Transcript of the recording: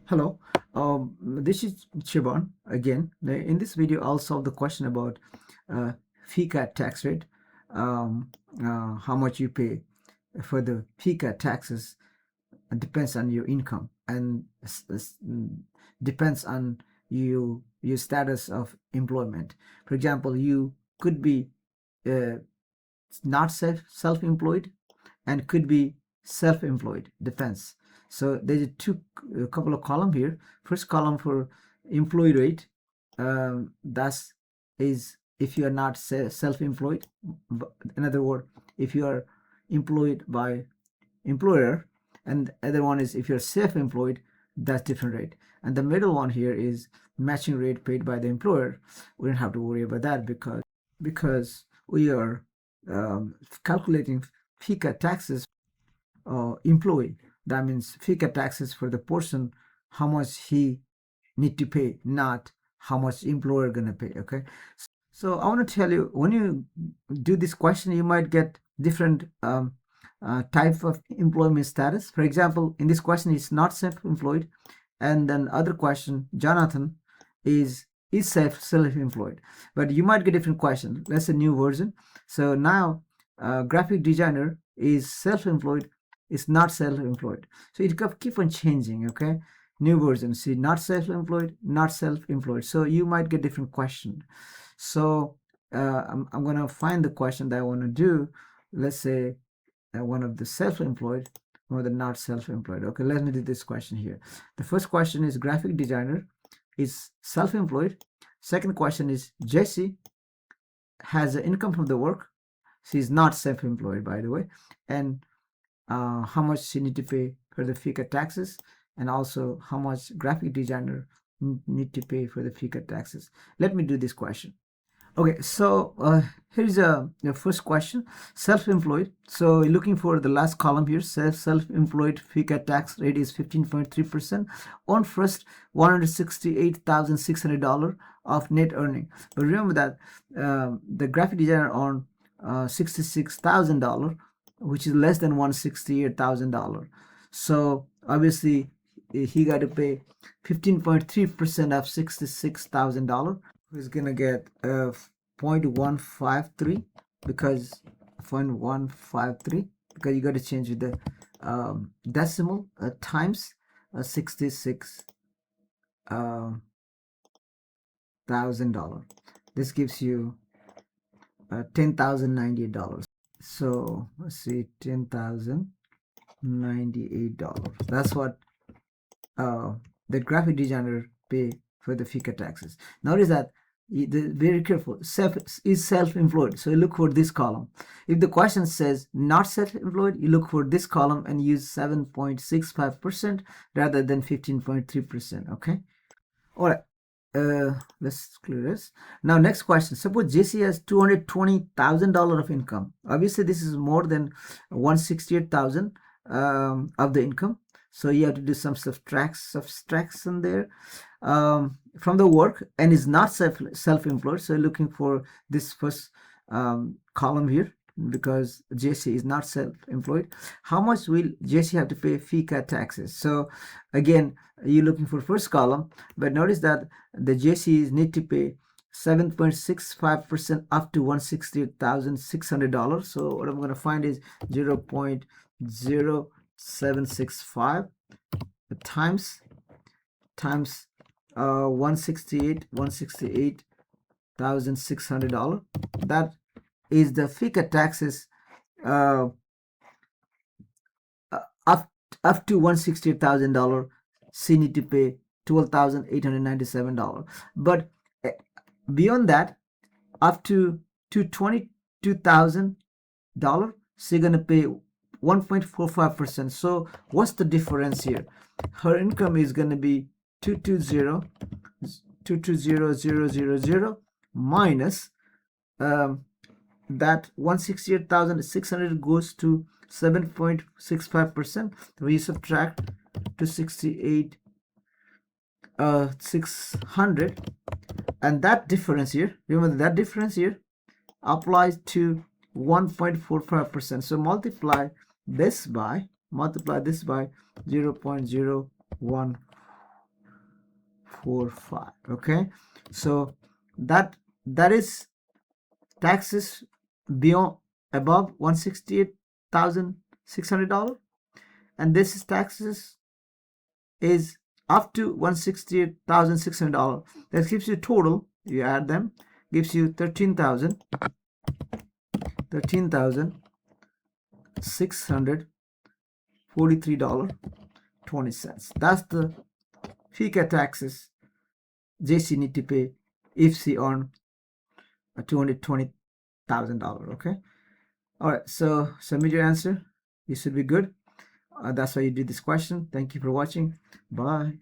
Hello, this is Chiban again. In this video, I'll solve the question about uh, FICA tax rate, how much you pay for the FICA taxes. Depends on your income and depends on your status of employment. For example, you could be uh, not self-employed and could be self-employed, depends. So there's a couple of column here. First column for employee rate, that's is if you are not self-employed. In other words, if you are employed by employer, and other one is if you're self-employed, that's different rate. And the middle one here is matching rate paid by the employer. We don't have to worry about that because we are calculating FICA taxes employee. That means FICA taxes for the person, how much he need to pay, not how much employer gonna pay. Okay. So I want to tell you, when you do this question, you might get different type of employment status. For example, in this question, it's not self-employed, and then other question, Jonathan is self-employed. But you might get different question. That's a new version. So now, graphic designer is self-employed, is not self-employed. So it keep on changing. Okay, new version. See, not self-employed, not self-employed. So you might get different question. So I'm gonna find the question that I want to do. Let's say one of the self-employed or the not self-employed. Okay, let me do this question here. The first question is graphic designer is self-employed. Second question is Jesse has an income from the work. She's not self-employed, by the way. And how much she need to pay for the FICA taxes, and also how much graphic designer need to pay for the FICA taxes. Let me do this question. Okay, so here's the first question. Self-employed. So looking for the last column here. Self-employed FICA tax rate is 15.3% on first $168,600 of net earning. But remember that the graphic designer on $66,000, which is less than $168,000. So obviously he got to pay 15.3% of $66,000. Is gonna get 0.153 because 0.153 because you got to change the decimal times 66,000. This gives you $10,098. So let's see, $10,098. That's what the graphic designer pay for the FICA taxes. Notice that very careful, self-employed, so you look for this column. If the question says not self-employed, you look for this column and use 7.65% rather than 15.3%. Okay, all right. Let's clear this. Now next question, suppose JC has $220,000 of income. Obviously this is more than 168,000 of the income, so you have to do some subtraction there from the work, and is not self-employed. So looking for this first column here, because JC is not self-employed. How much will JC have to pay FICA taxes? So again, you're looking for first column, but notice that the JCs need to pay 7.65% up to $168,600. So what I'm going to find is 0.0765 times 168,600. That is the FICA taxes up to $168,000. She need to pay $12,897. But beyond that, up to $22,000, she's gonna pay 1.45%. So what's the difference here? Her income is gonna be 220,000 minus that 168,600 goes to 7.65%. We subtract 268,600, and that difference here, remember that difference here applies to 1.45%. So multiply this by 0.014 1.45. Okay, so that is taxes beyond above $168,600, and this is taxes is up to $168,600. That gives you total, you add them, gives you $13,643.20. That's the FICA taxes JC need to pay if she earn $220,000. Okay, all right, so submit your answer. You should be good. That's why you did this question. Thank you for watching. Bye.